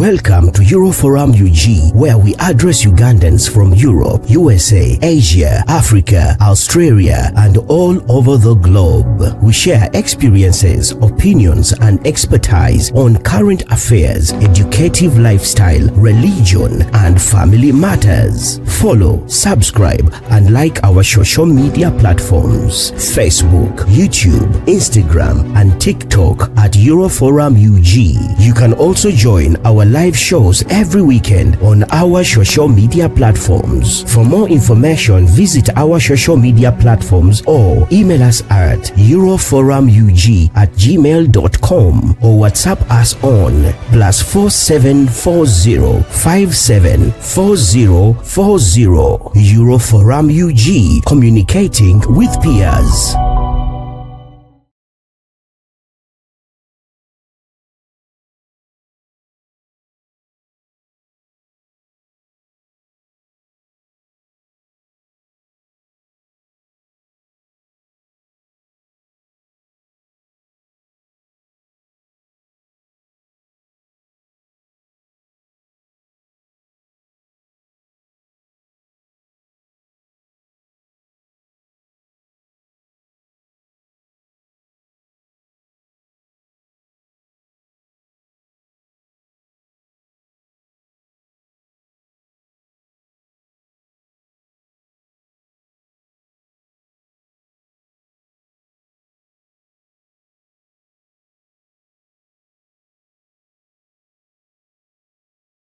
Welcome to Euroforum UG, where we address Ugandans from Europe, USA, Asia, Africa, Australia, and all over the globe. We share experiences, opinions, and expertise on current affairs, educative lifestyle, religion, and family matters. Follow, subscribe, and like our social media platforms: Facebook, YouTube, Instagram, and TikTok at Euroforum UG. You can also join our live shows every weekend on our social media platforms. For more information, visit our social media platforms or email us at euroforumug@gmail.com or WhatsApp us on +4740 574040. Euroforum UG, communicating with peers.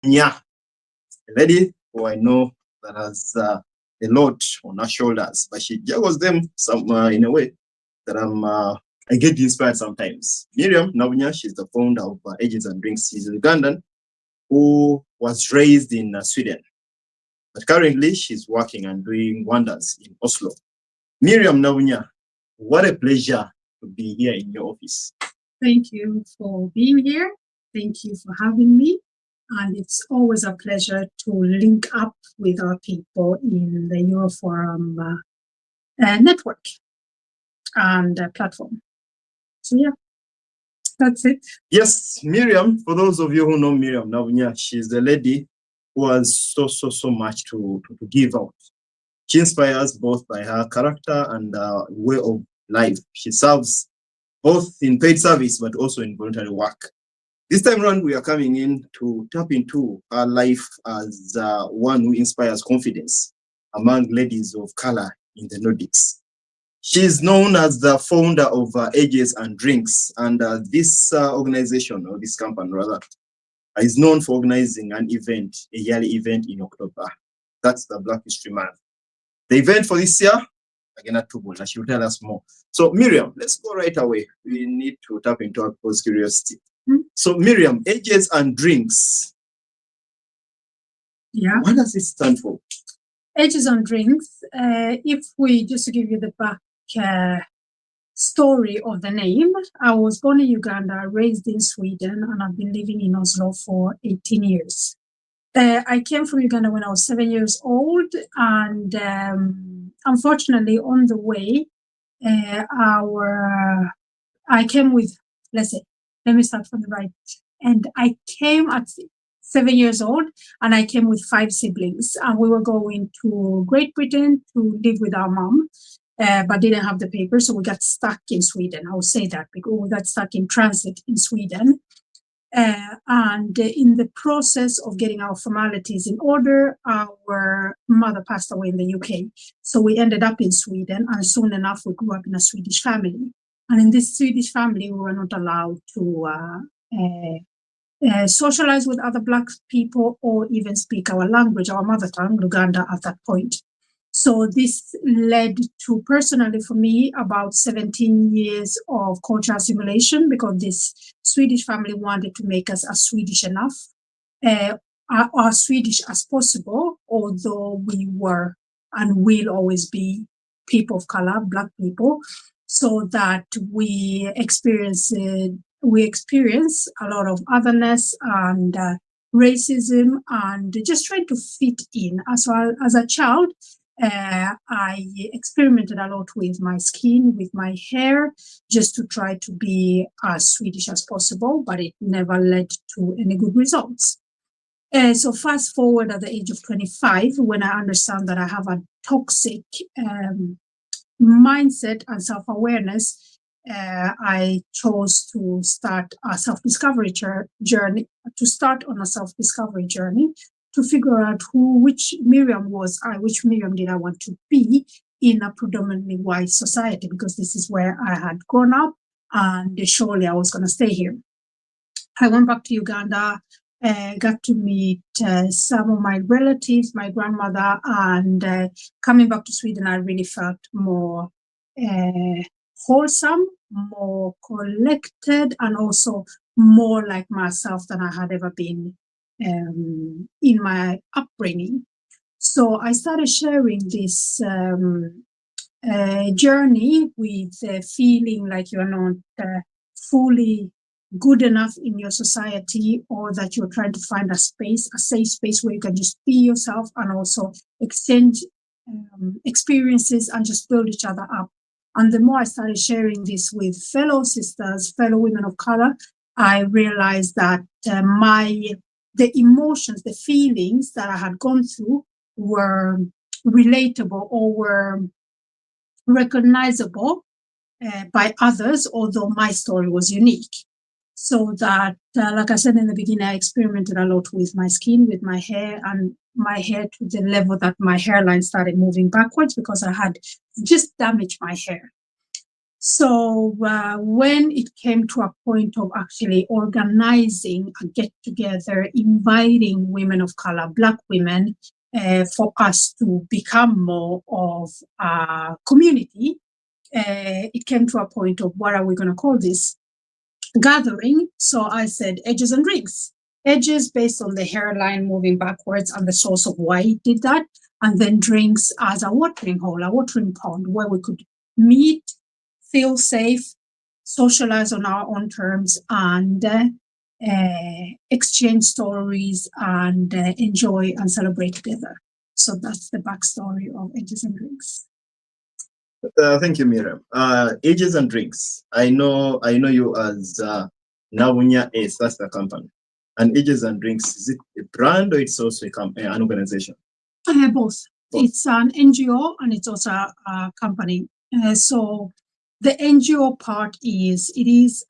Yeah, a lady who I know that has a lot on her shoulders, but she juggles them in a way that I get inspired sometimes. Miriam Nabunya, she's the founder of Agents and Drinks. She's a Ugandan who was raised in Sweden, but currently she's working and doing wonders in Oslo. Miriam Nabunya, what a pleasure to be here in your office. Thank you for being here. Thank you for having me. And it's always a pleasure to link up with our people in the Euroforum network and platform. So yeah, that's it. Yes, Miriam, for those of you who know Miriam Nabunya, she's the lady who has so much to give out. She inspires both by her character and way of life. She serves both in paid service, but also in voluntary work. This time around, we are coming in to tap into her life as one who inspires confidence among ladies of color in the Nordics. She is known as the founder of Ages and Drinks, and this organization, or this company rather, is known for organizing an event, a yearly event in October. That's the Black History Month. The event for this year, again, at Tubula, she will tell us more. So Miriam, let's go right away. We need to tap into our people's curiosity. So Miriam, Ages and Drinks. Yeah. What does it stand for? Ages and Drinks. If we just to give you the back story of the name, I was born in Uganda, raised in Sweden, and I've been living in Oslo for 18 years. I came from Uganda when I was 7 years old, and unfortunately, on the way, I came with, let me start from the right. And I came at 7 years old, and I came with 5 siblings. And we were going to Great Britain to live with our mom, but didn't have the papers, so we got stuck in Sweden. I will say that because we got stuck in transit in Sweden. And in the process of getting our formalities in order, our mother passed away in the UK. So we ended up in Sweden, and soon enough, we grew up in a Swedish family. And in this Swedish family, we were not allowed to socialize with other Black people or even speak our language, our mother tongue, Luganda, at that point. So this led to, personally for me, about 17 years of cultural assimilation, because this Swedish family wanted to make us as Swedish enough, as Swedish as possible, although we were and will always be people of color, Black people, so that we experience a lot of otherness and racism and just trying to fit in. As a child, I experimented a lot with my skin, with my hair, just to try to be as Swedish as possible, but it never led to any good results. So fast forward at the age of 25, when I understand that I have a toxic mindset and self-awareness, I chose to start a self-discovery journey, to figure out which Miriam was I, which Miriam did I want to be in a predominantly white society, because this is where I had grown up and surely I was going to stay here. I went back to Uganda, got to meet some of my relatives, my grandmother, and coming back to Sweden, I really felt more wholesome, more collected, and also more like myself than I had ever been in my upbringing. So I started sharing this journey with feeling like you're not fully good enough in your society, or that you're trying to find a safe space where you can just be yourself and also exchange experiences and just build each other up. And the more I started sharing this with fellow sisters, fellow women of color, I realized that the emotions, the feelings that I had gone through were relatable or were recognizable by others, although my story was unique. So that, like I said in the beginning, I experimented a lot with my skin, with my hair, and my hair to the level that my hairline started moving backwards because I had just damaged my hair. So when it came to a point of actually organizing a get-together, inviting women of color, Black women, for us to become more of a community, it came to a point of what are we going to call this gathering? So I said edges and drinks. Edges based on the hairline moving backwards and the source of why it did that. And then drinks as a watering hole, a watering pond where we could meet, feel safe, socialize on our own terms, and exchange stories and enjoy and celebrate together. So that's the backstory of Edges and Drinks. Thank you, Miriam. Edges and Drinks. I know you as Nabunya Ace. That's the company. And Edges and Drinks, is it a brand or it's also an organization? Both. It's an NGO and it's also a company. So the NGO part is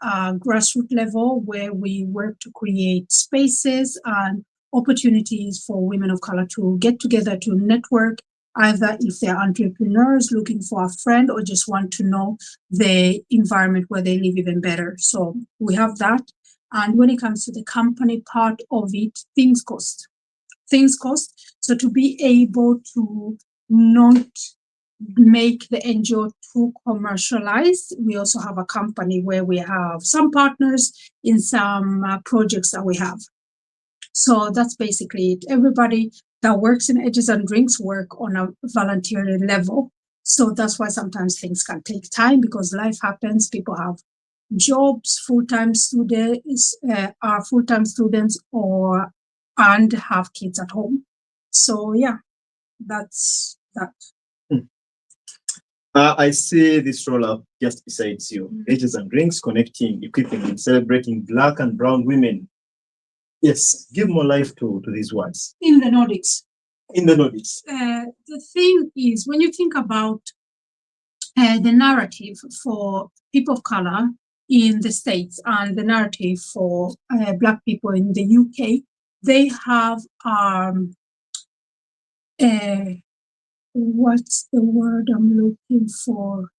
a grassroots level where we work to create spaces and opportunities for women of color to get together, to network, either if they're entrepreneurs looking for a friend or just want to know the environment where they live even better. So we have that. And when it comes to the company part of it, things cost. So to be able to not make the NGO too commercialized, we also have a company where we have some partners in some projects that we have. So that's basically it. Everybody that works in Edges and Drinks work on a voluntary level. So that's why sometimes things can take time because life happens. People have jobs, full-time students are full-time students and have kids at home. So yeah, that's that. I see this roll up just beside you. Edges and Drinks, connecting, equipping, and celebrating Black and brown women. Yes, give more life to these words. In the Nordics. In the Nordics. The thing is, when you think about the narrative for people of color in the States and the narrative for Black people in the UK, they have what's the word I'm looking for?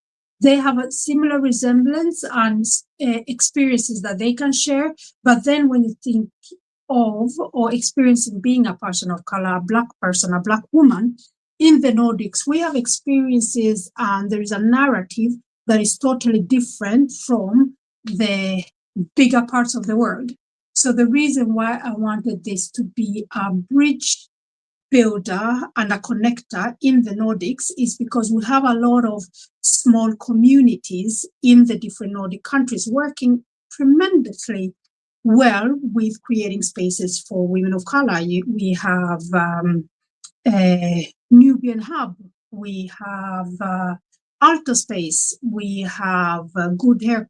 They have a similar resemblance and experiences that they can share. But then when you think of or experiencing being a person of color, a Black person, a Black woman in the Nordics, we have experiences and there is a narrative that is totally different from the bigger parts of the world. So the reason why I wanted this to be a bridge builder and a connector in the Nordics is because we have a lot of small communities in the different Nordic countries working tremendously well with creating spaces for women of color. We have Nubian Hub, we have Alto Space, we have Good Hair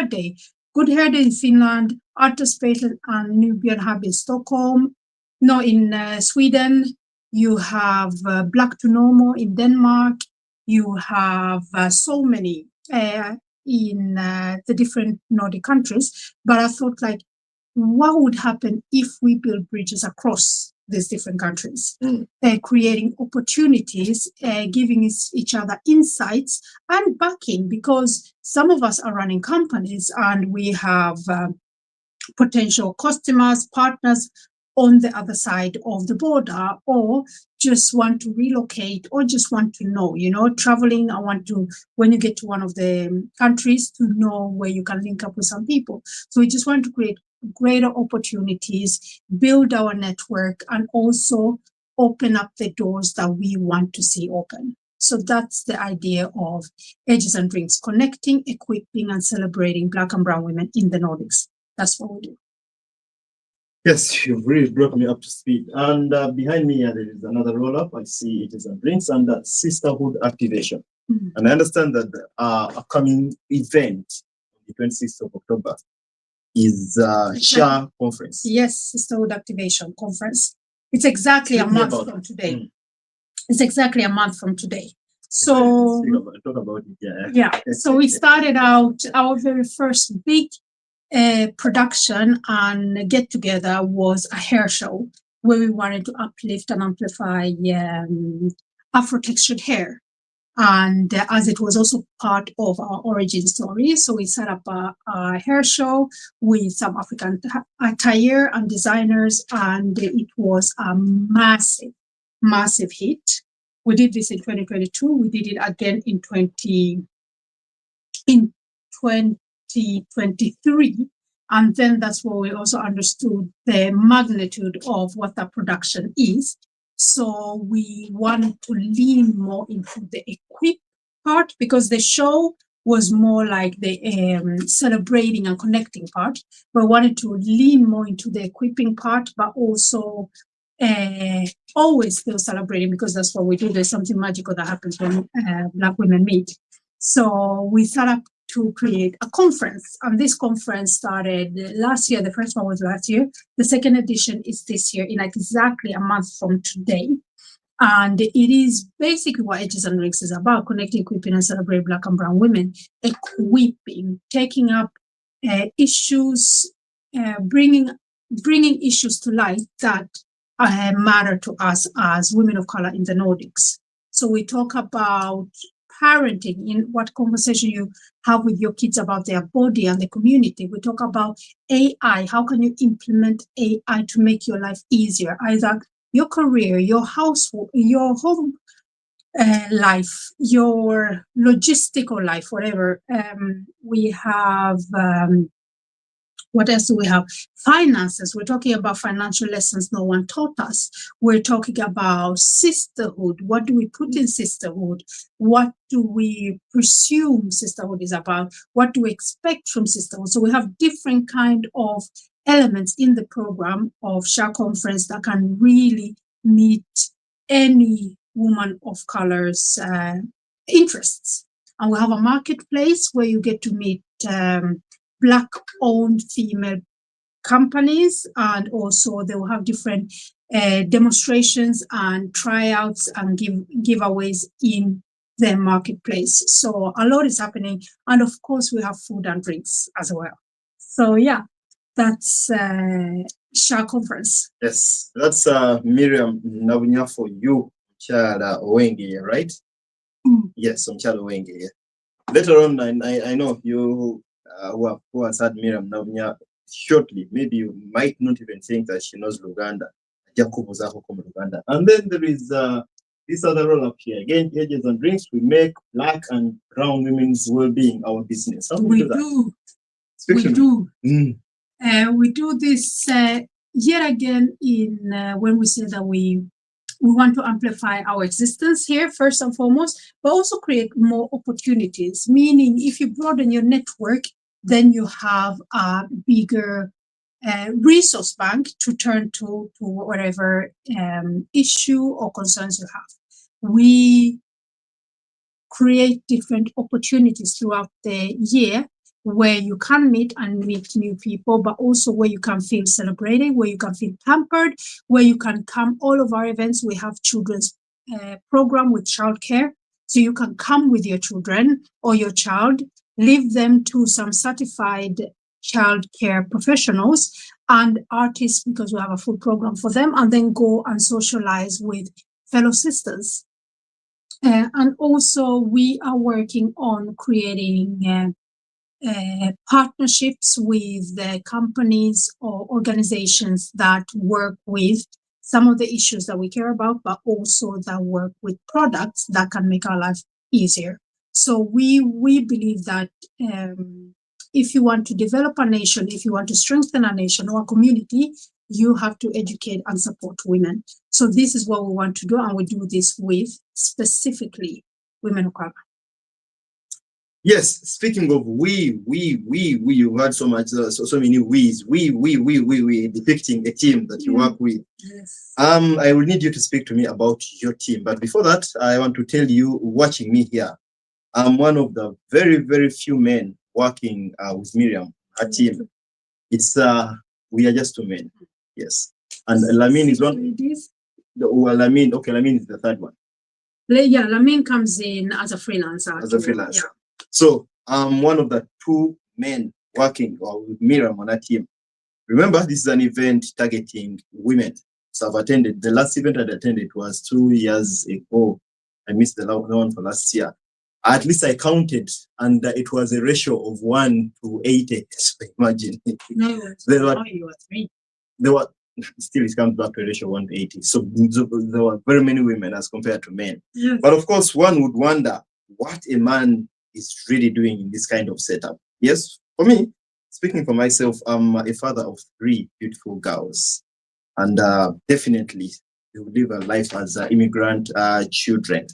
Day. Good Hair Day in Finland Artespelen and Nubian Hub in Stockholm. No, in Sweden. You have Black to Normal in Denmark. You have so many in the different Nordic countries. But I thought, like, what would happen if we build bridges across these different countries, creating opportunities, giving each other insights and backing, because some of us are running companies and we have potential customers, partners on the other side of the border, or just want to relocate, or just want to know, traveling. I want to, when you get to one of the countries, to know where you can link up with some people. So we just want to create greater opportunities, build our network, and also open up the doors that we want to see open. So that's the idea of Edges and Drinks, connecting, equipping, and celebrating Black and Brown women in the Nordics. That's what we do. Yes, you've really brought me up to speed. And behind me, there is another roll-up. I see Edges and Drinks and Sisterhood Activation. And I understand that the upcoming event, the 26th of October, is SHA Conference. Yes, Sisterhood Activation Conference. It's exactly a month from today. It's exactly a month from today. So talk about it. Yeah. So we started out, our very first big production and get together was a hair show where we wanted to uplift and amplify Afro-textured hair. And as it was also part of our origin story, so we set up a hair show with some African attire and designers, and it was a massive, massive hit. We did this in 2022. We did it again in 2023. And then that's where we also understood the magnitude of what that production is. So we wanted to lean more into the equip part, because the show was more like the celebrating and connecting part. But we wanted to lean more into the equipping part, but also always still celebrating, because that's what we do. There's something magical that happens when Black women meet. So we set up to create a conference, and this conference started last year. The first one was last year. The second edition is this year, in exactly a month from today. And it is basically what Edges and Drinks is about: connecting, equipping, and celebrate Black and Brown women. Equipping, taking up issues, bringing issues to light that matter to us as women of color in the Nordics. So we talk about parenting, in what conversation you have with your kids about their body and the community. We talk about AI. How can you implement AI to make your life easier, either your career, your household, your home life, your logistical life, whatever. We have what else do we have? Finances. We're talking about financial lessons no one taught us. We're talking about sisterhood. What do we put in sisterhood? What do we presume sisterhood is about? What do we expect from sisterhood? So we have different kind of elements in the program of SHA Conference that can really meet any woman of color's interests. And we have a marketplace where you get to meet Black-owned female companies, and also they will have different demonstrations and tryouts and giveaways in their marketplace. So a lot is happening, and of course we have food and drinks as well. So yeah, that's SHA Conference. Yes, that's Miriam Nabunya for you, Chala Owenge, right? Yes, Chala Owenge. Later on, I know you who has had Miriam Nabunya shortly. Maybe you might not even think that she knows Luganda. And then there is this other roll up here. Again, Edges and Drinks. We make Black and Brown women's well-being our business. How do we do that? We do this yet again in when we say that we want to amplify our existence here first and foremost, but also create more opportunities. Meaning, if you broaden your network, then you have a bigger resource bank to turn to whatever issue or concerns you have. We create different opportunities throughout the year where you can meet new people, but also where you can feel celebrated, where you can feel pampered, where you can come. All of our events, we have children's program with childcare. So you can come with your children or your child, leave them to some certified childcare professionals and artists, because we have a full program for them, and then go and socialize with fellow sisters. And also we are working on creating partnerships with the companies or organizations that work with some of the issues that we care about, but also that work with products that can make our life easier. So we believe that if you want to develop a nation, if you want to strengthen a nation or a community, you have to educate and support women. So this is what we want to do, and we do this with specifically women of color. Yes, speaking of we, you had so much, so many we's. We, depicting a team that you work with. Yes. I will need you to speak to me about your team. But before that, I want to tell you, watching me here, I'm one of the very, very few men working with Miriam, her team. It's we are just two men. Yes. And Lamin is one. Lamin is the third one. Yeah, Lamin comes in as a freelancer. Yeah. So I'm one of the two men working with Miriam on our team. Remember, this is an event targeting women. So I've attended. The last event I attended was 2 years ago. I missed the one for last year. At least I counted, and it was a ratio of 1 to 80. So imagine. No, you were 3. There were still, it comes back to a ratio of 1 to 80. So there were very many women as compared to men. Yes. But of course, one would wonder what a man is really doing in this kind of setup. Yes, for me, speaking for myself, I'm a father of 3 beautiful girls, and definitely they will live a life as immigrant children.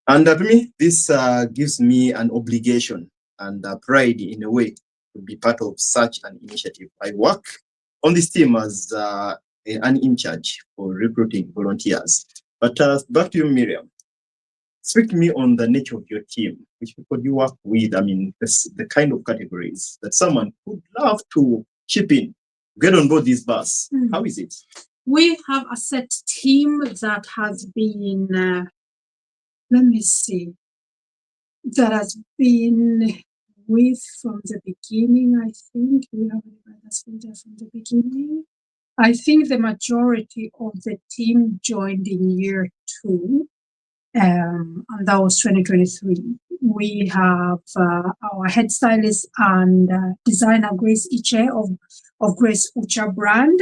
And to me, this gives me an obligation and pride in a way to be part of such an initiative. I work on this team as an in charge for recruiting volunteers. But back to you, Miriam. Speak to me on the nature of your team, which people you work with. I mean, the kind of categories that someone would love to chip in, get on board this bus. How is it? We have a set team that has been, let me see, that has been with from the beginning, I think. We have anybody that's been there from the beginning. I think the majority of the team joined in year 2. And that was 2023. We have our head stylist and designer Grace Iche of Grace Ucha brand.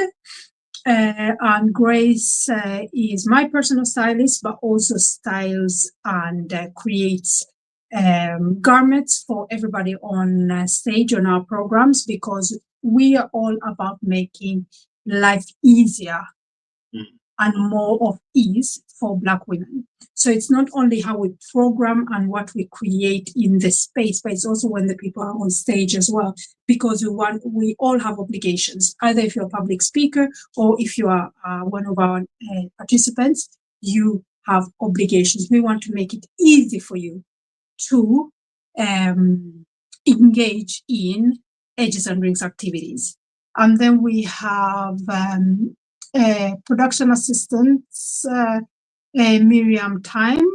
And Grace is my personal stylist, but also styles and creates garments for everybody on stage on our programs, because we are all about making life easier and more of ease for Black women. So it's not only how we program and what we create in the space, but it's also when the people are on stage as well, because we all have obligations. Either if you're a public speaker or if you are one of our participants, you have obligations. We want to make it easy for you to engage in Edges and Rings activities. And then we have production assistants, Miriam Time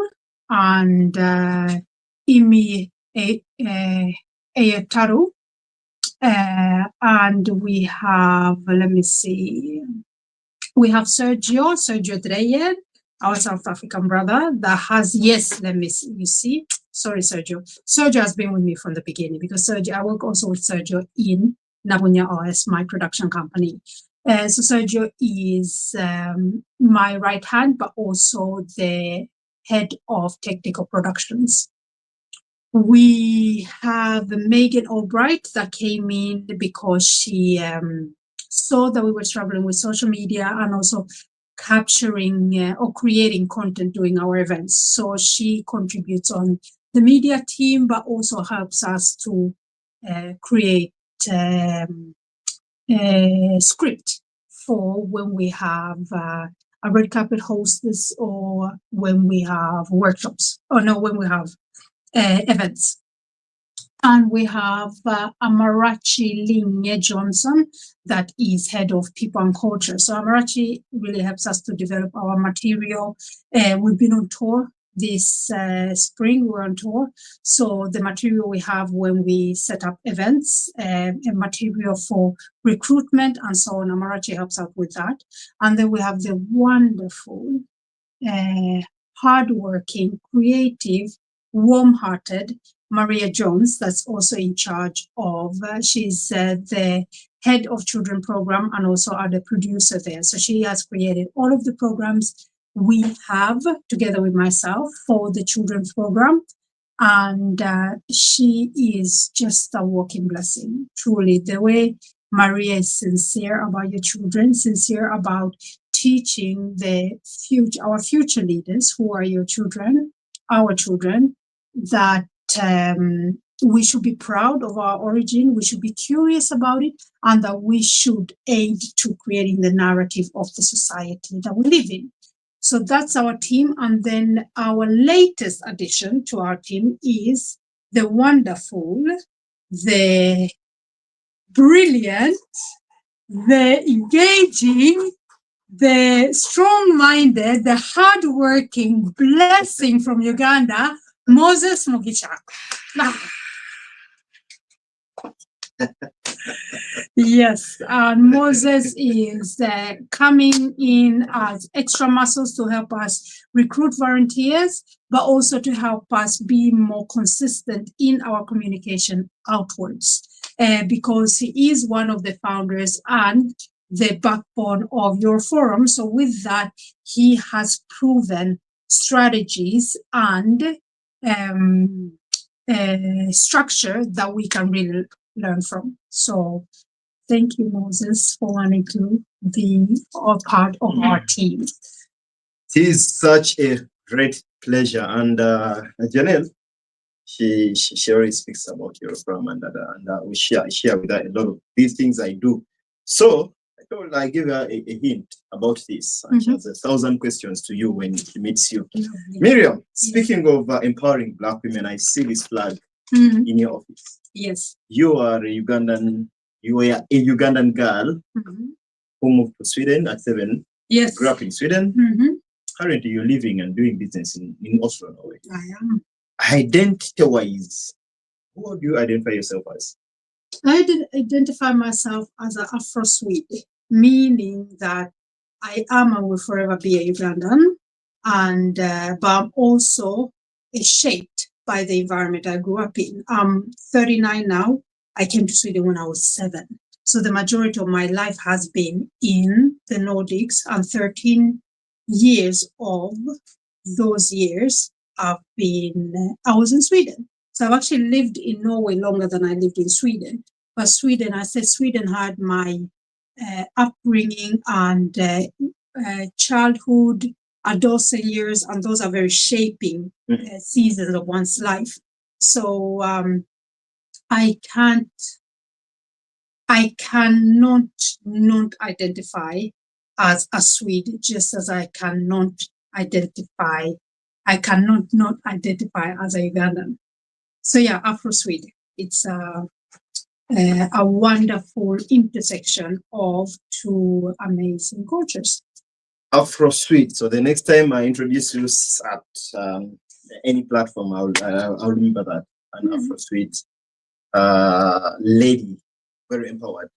and Imi Ayataru. And we have, let me see, we have Sergio Dreyer, our South African brother that has, yes, let me see, you see, sorry, Sergio. Sergio has been with me from the beginning, because Sergio, I work also with Sergio in Nabunya OS, my production company. So Sergio is my right hand, but also the head of technical productions. We have Megan Albright that came in because she saw that we were struggling with social media and also capturing or creating content during our events. So she contributes on the media team, but also helps us to create a script for when we have a red carpet hostess or when we have workshops, or no, when we have events. And we have Amarachi Linge Johnson, that is head of people and culture. So Amarachi really helps us to develop our material. We've been on tour this spring, we're on tour. So the material we have when we set up events, and material for recruitment and so on, Amarachi helps out with that. And then we have the wonderful, hardworking, creative, warm-hearted Maria Jones, that's also in charge of, she's the head of children program and also are the producer there. So she has created all of the programs we have together with myself for the children's program. And she is just a walking blessing, truly. The way Maria is sincere about your children, sincere about teaching our future leaders, who are your children, our children, that we should be proud of our origin, we should be curious about it, and that we should aid to creating the narrative of the society that we live in. So that's our team. And then our latest addition to our team is the wonderful, the brilliant, the engaging, the strong-minded, the hardworking blessing from Uganda, Moses Mugicha. Yes, Moses is coming in as extra muscles to help us recruit volunteers, but also to help us be more consistent in our communication outwards, because he is one of the founders and the backbone of your forum. So with that, he has proven strategies and structure that we can really learn from. So thank you, Moses, for wanting to be a part of our team. It is such a great pleasure. And Janelle, she always speaks about your program, and we share with her a lot of these things I do. So I thought I give her a hint about this. And she has 1,000 questions to you when she meets you. Miriam, speaking of empowering Black women, I see this flag in your office. Yes. You are a Ugandan girl who moved to Sweden at 7. Yes. Grew up in Sweden. Currently, you're living and doing business in Oslo, Norway. I am. Identity-wise, who do you identify yourself as? I identify myself as an Afro-Swede, meaning that I am and will forever be a Ugandan, and but I'm also shaped by the environment I grew up in. I'm 39 now. I came to Sweden when I was 7. So the majority of my life has been in the Nordics, and 13 years of those years I was in Sweden. So I've actually lived in Norway longer than I lived in Sweden. But Sweden had my upbringing and childhood, adolescent years, and those are very shaping seasons of one's life. So I cannot not identify as a Swede, just as I cannot not identify as a Ugandan. So yeah, Afro-Swede. It's a wonderful intersection of 2 amazing cultures. Afro-Swede. So the next time I introduce you at any platform, I'll remember that. An Afro-Swede lady, very empowered.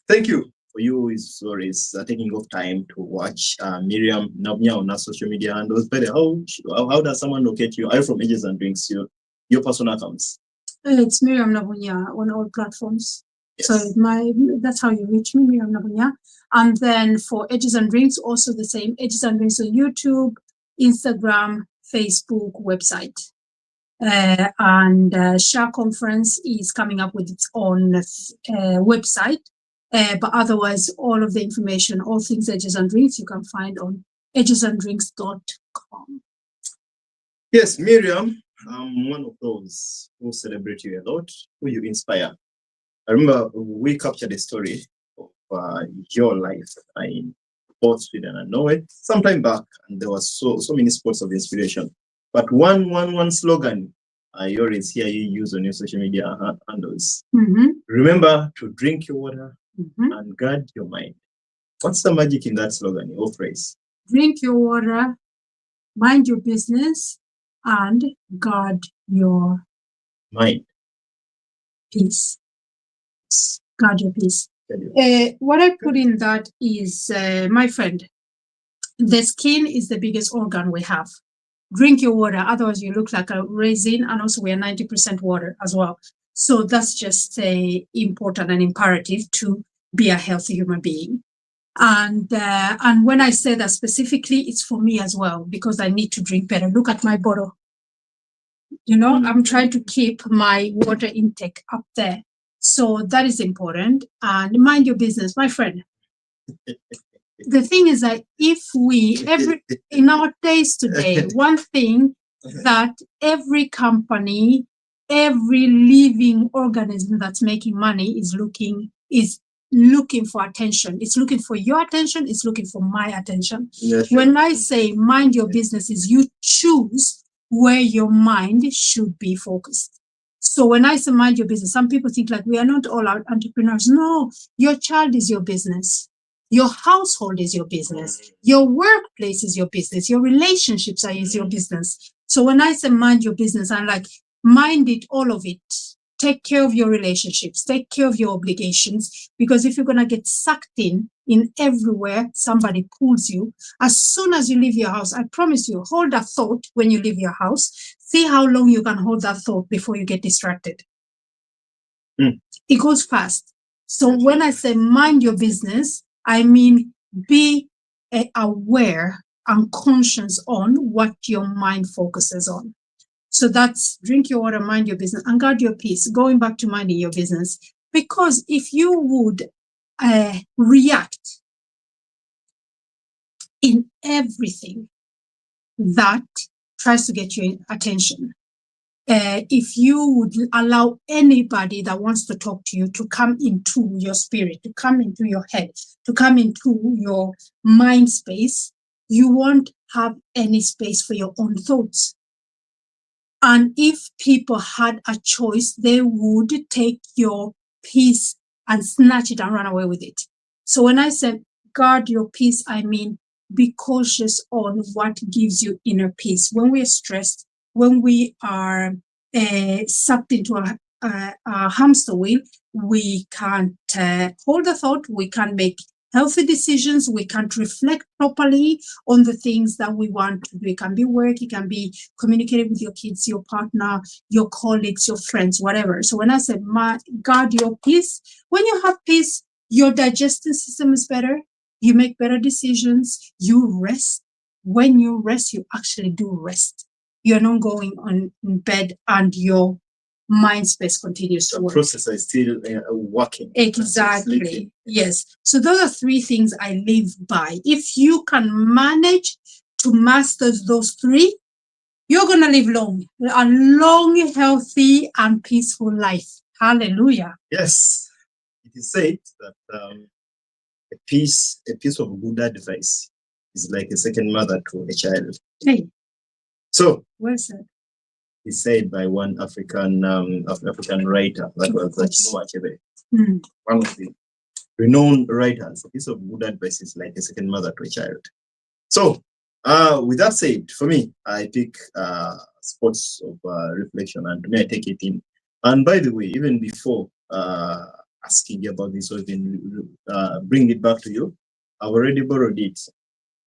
Thank you for you is always taking off time to watch Miriam Nabunya on our social media handles. But how does someone locate you? Are you from Edges and Drinks? Your personal accounts? It's Miriam Nabunya on all platforms. Yes. So that's how you reach me, Miriam Nabunya. And then for Edges and Drinks, also the same, Edges and Drinks on YouTube, Instagram, Facebook, website. And SHA Conference is coming up with its own website. But otherwise, all of the information, all things Edges and Drinks, you can find on edgesanddrinks.com. Yes, Miriam, I'm one of those who celebrate you a lot, who you inspire. I remember we captured a story of your life in both Sweden and Norway sometime back, and there was so many spots of inspiration. But one slogan I always hear you use on your social media handles. Mm-hmm. Remember to drink your water Mm-hmm. and guard your mind. What's the magic in that slogan or phrase? Drink your water, mind your business, and guard your Mind. peace. Guard your peace. What I put in that is, my friend, the skin is the biggest organ we have. Drink your water, otherwise you look like a raisin, and also we are 90% water as well. So that's just important and imperative to be a healthy human being. And when I say that specifically, it's for me as well, because I need to drink better. Look at my bottle. You know, I'm trying to keep my water intake up there. So that is important. And mind your business, my friend. The thing is that if we in our days today, one thing that every company, every living organism that's making money is looking for attention. It's looking for your attention. It's looking for my attention. Yes, When I say mind your business, is you choose where your mind should be focused. So when I say mind your business, some people think like we are not all entrepreneurs. No, your child is your business. Your household is your business. Your workplace is your business. Your relationships is your business. So when I say mind your business, I'm like, mind it, all of it. Take care of your relationships. Take care of your obligations. Because if you're going to get sucked in everywhere, somebody pulls you. As soon as you leave your house, I promise you, hold that thought when you leave your house. See how long you can hold that thought before you get distracted. It goes fast. So when I say mind your business, I mean be aware and conscious on what your mind focuses on. So that's drink your water, mind your business, and guard your peace. Going back to minding your business, because if you would react in everything that tries to get your attention, if you would allow anybody that wants to talk to you to come into your spirit, to come into your head, to come into your mind space, you won't have any space for your own thoughts. And if people had a choice, they would take your peace and snatch it and run away with it. So when I said guard your peace, I mean be cautious on what gives you inner peace. When we are stressed, when we are sucked into a hamster wheel, we can't hold a thought, we can't make healthy decisions, we can't reflect properly on the things that we want to do. It can be work, it can be communicating with your kids, your partner, your colleagues, your friends, whatever. So when I said guard your peace, when you have peace, your digestive system is better, you make better decisions, you rest. When you rest, you actually do rest. You're not going on in bed and your mind space continues to work. The process is still working. Exactly. Yes. So those are three things I live by. If you can manage to master those three, you're going to live a long, healthy, and peaceful life. Hallelujah. Yes. It is said that a piece of good advice is like a second mother to a child. Hey. So, well said. It's said by one African writer, that was Achebe, one of the renowned writers. A piece of good advice is like a second mother to a child. So, with that said, for me, I pick spots of reflection, and to me, I take it in. And by the way, even before asking you about this, or even bring it back to you, I've already borrowed it.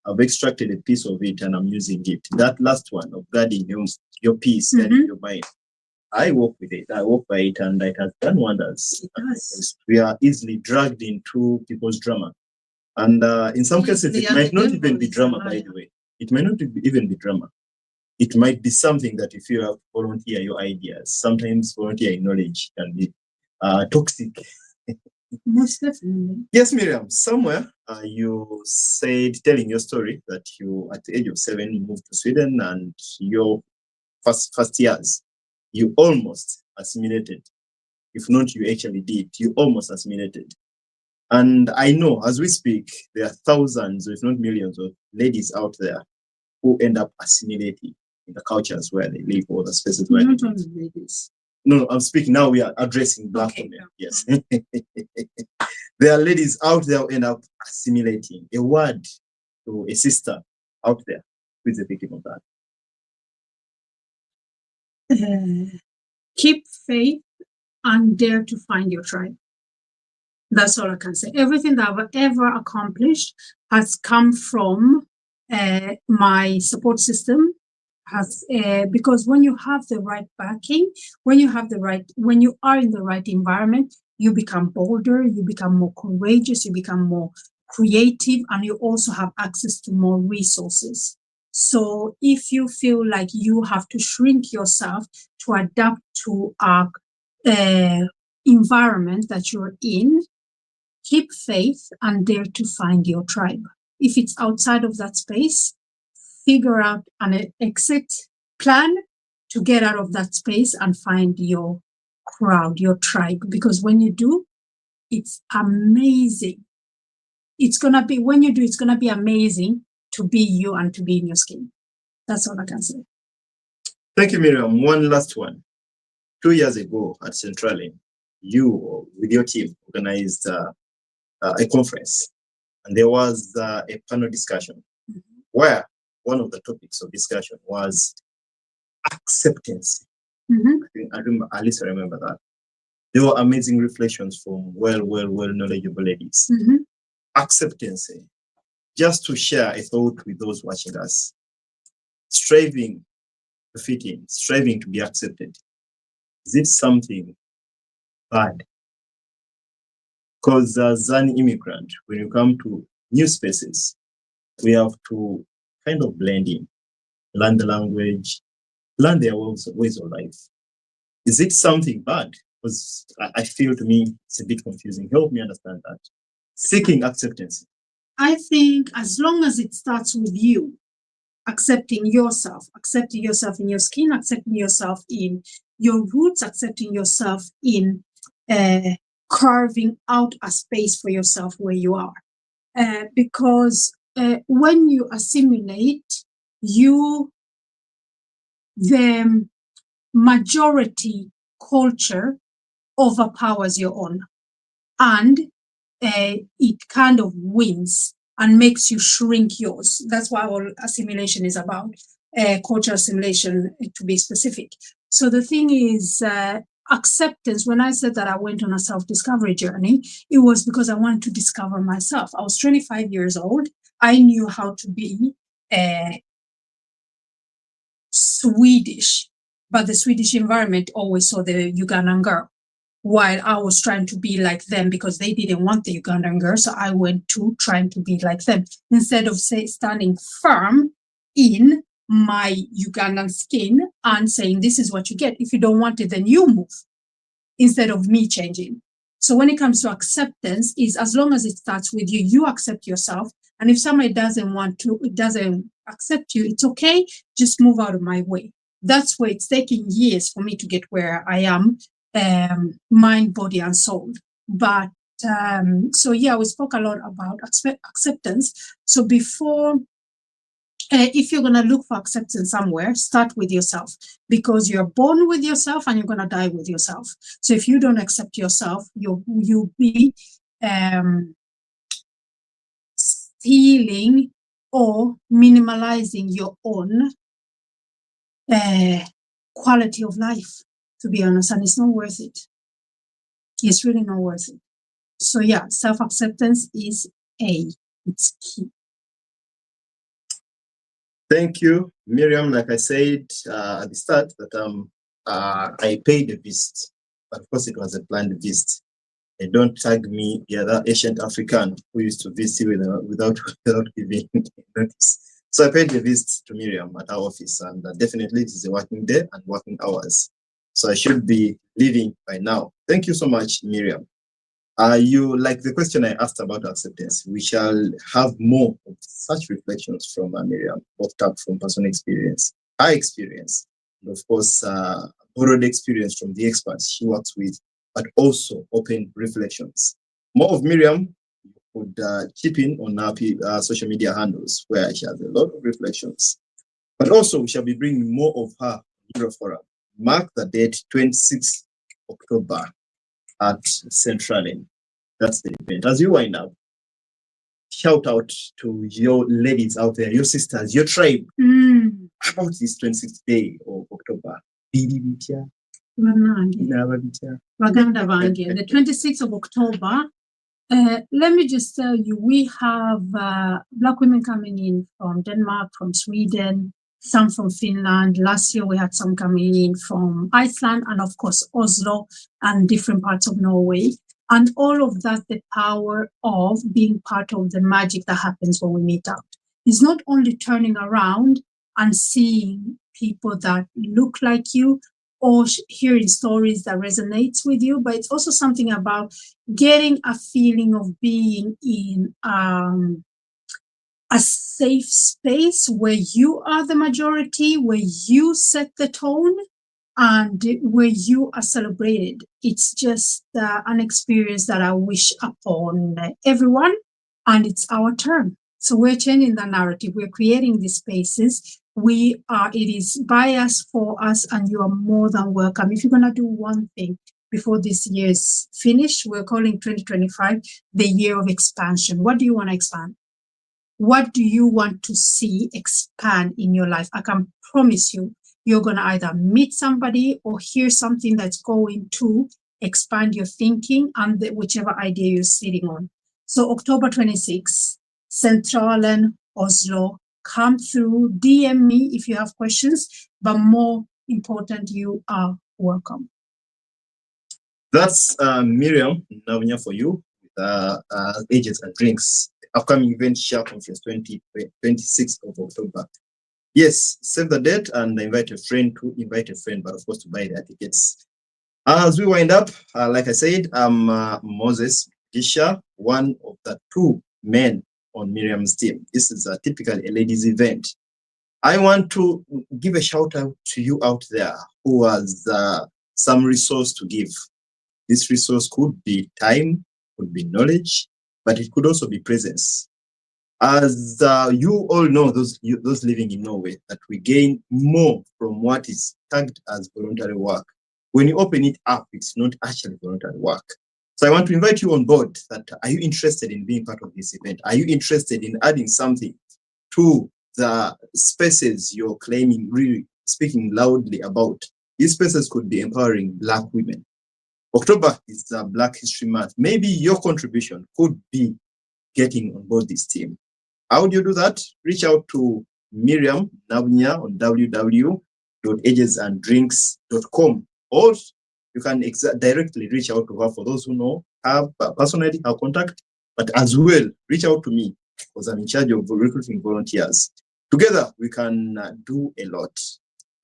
I've extracted a piece of it and I'm using it. That last one of guarding your peace, guarding your mind. I work with it. I work by it, and it has done wonders. We are easily dragged into people's drama. And in some cases, it might not even be drama, by the way. It might not even be drama. It might be something that if you have volunteer your ideas, sometimes volunteer knowledge can be toxic. Most definitely. Yes, Miriam, somewhere you said, telling your story, that you, at the age of 7, moved to Sweden, and your first years, you almost assimilated. If not, you actually did. You almost assimilated. And I know, as we speak, there are thousands, if not millions, of ladies out there who end up assimilating. in the cultures where they live or the spaces where Not they live. only ladies. No, I'm speaking now. We are addressing black Okay, women. yeah. Yes, there are ladies out there who end up assimilating a word to a sister out there who is a victim of that. Keep faith and dare to find your tribe. That's all I can say. Everything that I've ever accomplished has come from my support system. Because when you have the right backing, when you are in the right environment, you become bolder, you become more courageous, you become more creative, and you also have access to more resources. So if you feel like you have to shrink yourself to adapt to a environment that you're in, keep faith and dare to find your tribe. If it's outside of that space, figure out an exit plan to get out of that space and find your crowd, your tribe. Because when you do, it's amazing. When you do, it's going to be amazing to be you and to be in your skin. That's all I can say. Thank you, Miriam. One last one. 2 years ago at Sentralen, you with your team organized a conference, and there was a panel discussion where one of the topics of discussion was acceptance. I remember, at least I remember that. There were amazing reflections from well knowledgeable ladies. Acceptance, just to share a thought with those watching us. Striving to fit in, striving to be accepted. Is it something bad? Because as an immigrant, when you come to new spaces, we have to kind of blend in, learn the language, learn their ways of life. Is it something bad? Because I feel, to me, it's a bit confusing. Help me understand that. Seeking acceptance. I think as long as it starts with you, accepting yourself in your skin, accepting yourself in your roots, accepting yourself in carving out a space for yourself where you are. Because when you assimilate, the majority culture overpowers your own, and it kind of wins and makes you shrink yours. That's what all assimilation is about, cultural assimilation, to be specific. So the thing is, acceptance. When I said that I went on a self-discovery journey, it was because I wanted to discover myself. I was 25 years old. I knew how to be Swedish, but the Swedish environment always saw the Ugandan girl, while I was trying to be like them because they didn't want the Ugandan girl. So I went to trying to be like them instead of standing firm in my Ugandan skin and saying, this is what you get. If you don't want it, then you move, instead of me changing. So when it comes to acceptance, is as long as it starts with you, you accept yourself. And if somebody doesn't accept you, it's okay. Just move out of my way. That's where it's taking years for me to get where I am, mind, body, and soul. But so yeah, we spoke a lot about acceptance. So before, if you're going to look for acceptance somewhere, start with yourself, because you're born with yourself and you're going to die with yourself. So if you don't accept yourself, you'll be stealing or minimalizing your own quality of life, to be honest, and it's not worth it. It's really not worth it. So yeah, self-acceptance is it's key. Thank you, Miriam. Like I said at the start, that I paid a visit, but of course it was a planned visit. And don't tag me, the other ancient African who used to visit without giving notice. So I paid a visit to Miriam at our office, and definitely it is a working day and working hours. So I should be leaving by now. Thank you so much, Miriam. You like the question I asked about acceptance. We shall have more of such reflections from Miriam, both up from personal experience, her experience, and of course, borrowed experience from the experts she works with, but also open reflections. More of Miriam would chip in on our social media handles, where she has a lot of reflections. But also, we shall be bringing more of her in the forum. Mark the date, 26th October at Sentralen. That's the event. As you wind up, shout out to your ladies out there, your sisters, your tribe, about this 26th day of October. Baganda Bangi, the 26th of October. Let me just tell you, we have Black women coming in from Denmark, from Sweden, some from Finland. Last year, we had some coming in from Iceland and, of course, Oslo and different parts of Norway. And all of that, the power of being part of the magic that happens when we meet up. Is not only turning around and seeing people that look like you or hearing stories that resonates with you, but it's also something about getting a feeling of being in a safe space where you are the majority, where you set the tone, and where you are celebrated. It's just an experience that I wish upon everyone, and it's our turn. So we're changing the narrative. We're creating these spaces. It is by us, for us, and you are more than welcome. If you're going to do one thing before this year is finished, we're calling 2025 the year of expansion. What do you want to expand? What do you want to see expand in your life? I can promise you, you're going to either meet somebody or hear something that's going to expand your thinking and whichever idea you're sitting on. So October 26th, Sentralen, Oslo, come through, DM me if you have questions, but more important, you are welcome. That's Miriam Navunya for you, Agents and Drinks, upcoming event SHA Conference 26th of October. Yes, save the date and invite a friend to invite a friend, but of course to buy their tickets. As we wind up, like I said, I'm Moses Gisha, one of the two men on Miriam's team. This is typically a ladies' event. I want to give a shout out to you out there who has some resource to give. This resource could be time, could be knowledge, but it could also be presence. As you all know, those living in Norway, that we gain more from what is tagged as voluntary work. When you open it up, it's not actually voluntary work. So I want to invite you on board that, are you interested in being part of this event? Are you interested in adding something to the spaces you're claiming, really speaking loudly about? These spaces could be empowering Black women. October is Black History Month. Maybe your contribution could be getting on board this team. How do you do that? Reach out to Miriam Navunya on www.agensanddrinks.com, or you can directly reach out to her. For those who know, have personally her contact, but as well, reach out to me because I'm in charge of recruiting volunteers. Together, we can do a lot.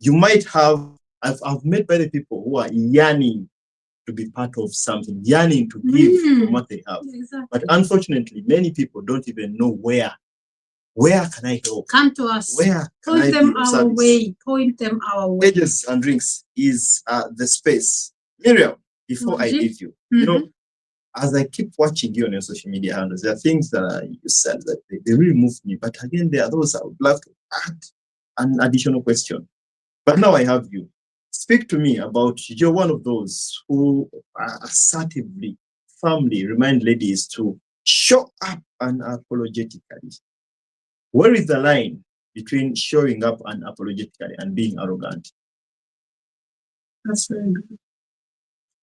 You might have, I've met by the people who are yearning to be part of something, yearning to give from what they have. Exactly. But unfortunately, many people don't even know where can I help? Come to us. Where can I be of service? Point them our way. Agents and Drinks is the space. Miriam, before I leave you, you know, as I keep watching you on your social media handles, there are things that you said that they really move me. But again, there are those I would love to add an additional question. But now I have you. Speak to me about, you're one of those who assertively, firmly remind ladies to show up unapologetically. Where is the line between showing up unapologetically and being arrogant? That's very good.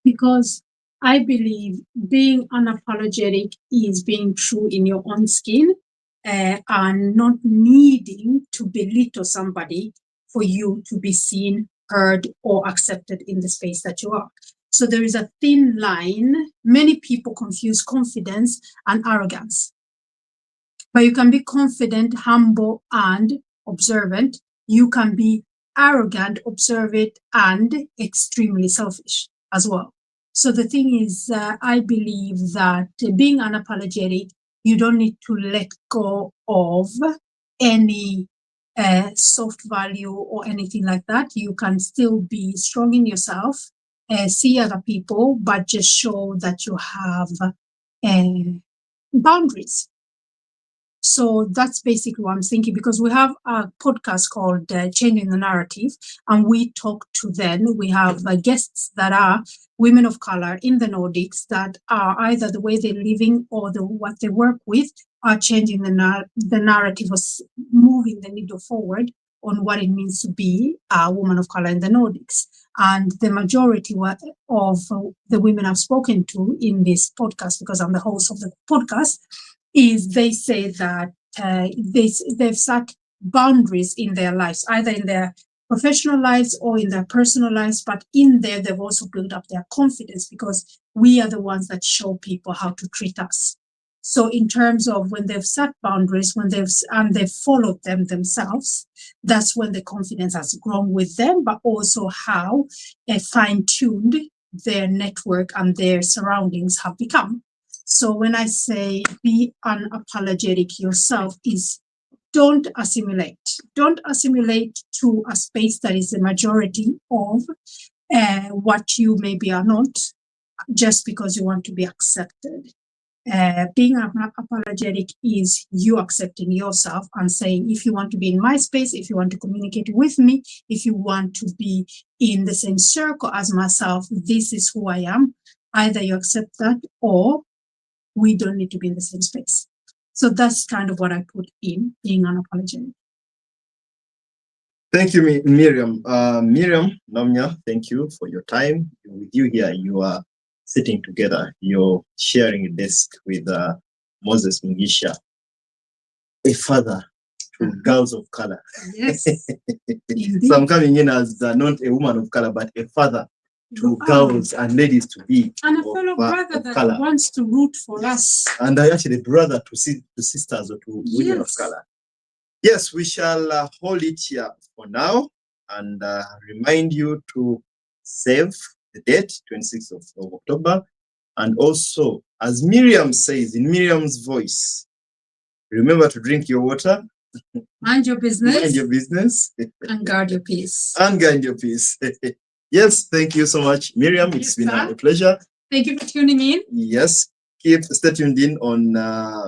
Because I believe being unapologetic is being true in your own skin and not needing to belittle somebody for you to be seen, heard, or accepted in the space that you are. So there is a thin line. Many people confuse confidence and arrogance. But you can be confident, humble, and observant. You can be arrogant, observant, and extremely selfish as well. So the thing is, I believe that being unapologetic, you don't need to let go of any soft value or anything like that. You can still be strong in yourself, see other people, but just show that you have boundaries. So that's basically what I'm thinking, because we have a podcast called Changing the Narrative, and we talk to them. We have guests that are women of color in the Nordics that are either the way they're living or what they work with are changing the narrative, or moving the needle forward on what it means to be a woman of color in the Nordics. And the majority of the women I've spoken to in this podcast, because I'm the host of the podcast, is they say that they've set boundaries in their lives, either in their professional lives or in their personal lives, but in there they've also built up their confidence, because we are the ones that show people how to treat us. So in terms of when they've set boundaries, when they've followed them themselves, that's when the confidence has grown with them, but also how fine-tuned their network and their surroundings have become. So when I say be unapologetic yourself, is don't assimilate. Don't assimilate to a space that is the majority of what you maybe are not, just because you want to be accepted. Being unapologetic is you accepting yourself and saying, if you want to be in my space, if you want to communicate with me, if you want to be in the same circle as myself, this is who I am. Either you accept that, or we don't need to be in the same space. So that's kind of what I put in being unapologetic. Thank you, Miriam. Miriam, Namnya, thank you for your time. With you here, you are sitting together. You're sharing a desk with Moses Mugisha, a father to girls of color. Yes. So I'm coming in as not a woman of color, but a father to girls and ladies to be. And a fellow brother that color. Wants to root for us. And actually brother to sisters or to women of color. Yes, we shall hold it here for now and remind you to save the date, 26th of October. And also, as Miriam says, in Miriam's voice, remember to drink your water. Mind your business. Mind your business. And guard your peace. And guard your peace. Yes, thank you so much, Miriam. It's been a pleasure. Thank you for tuning in. Yes, stay tuned in on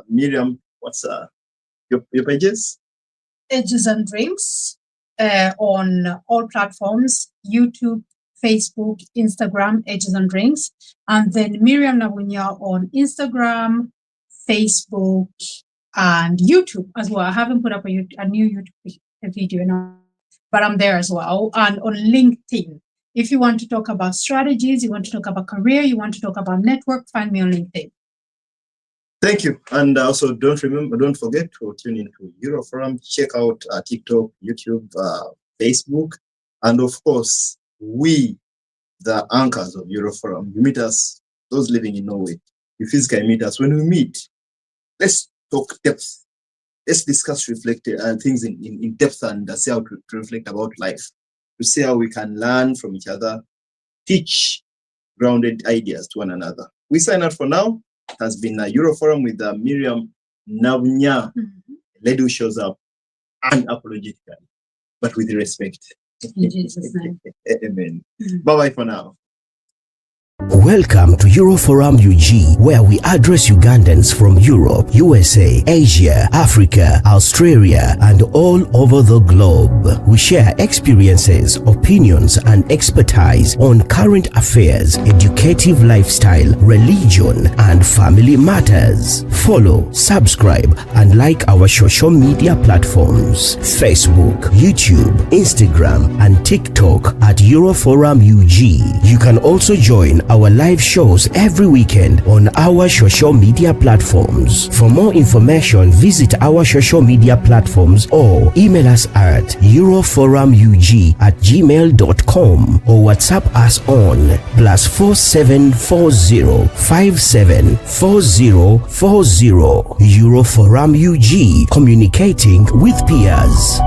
Miriam. What's your pages? Edges and Drinks on all platforms: YouTube, Facebook, Instagram, Edges and Drinks, and then Miriam Nabunya on Instagram, Facebook, and YouTube as well. I haven't put up a new YouTube video now, but I'm there as well. And on LinkedIn. If you want to talk about strategies, you want to talk about career, you want to talk about network, find me on LinkedIn. Thank you. And also don't forget to tune into Euroforum. Check out TikTok, YouTube, Facebook. And of course, we, the anchors of Euroforum, you meet us, those living in Norway, you physically meet us. When we meet, let's talk depth. Let's discuss things in depth and see how to reflect about life, to see how we can learn from each other, teach grounded ideas to one another. We sign out for now. It has been a Euroforum with Miriam Nabunya, a lady who shows up unapologetically, but with respect. In Jesus' name. Amen. Bye-bye for now. Welcome to Euroforum UG, where we address Ugandans from Europe, USA, Asia, Africa, Australia, and all over the globe. We share experiences, opinions, and expertise on current affairs, educative lifestyle, religion, and family matters. Follow, subscribe, and like our social media platforms: Facebook, YouTube, Instagram, and TikTok at Euroforum UG. You can also join our live shows every weekend on our social media platforms. For more information, visit our social media platforms or email us at euroforumug@gmail.com or WhatsApp us on +4740 574040. Euroforum UG, communicating with peers.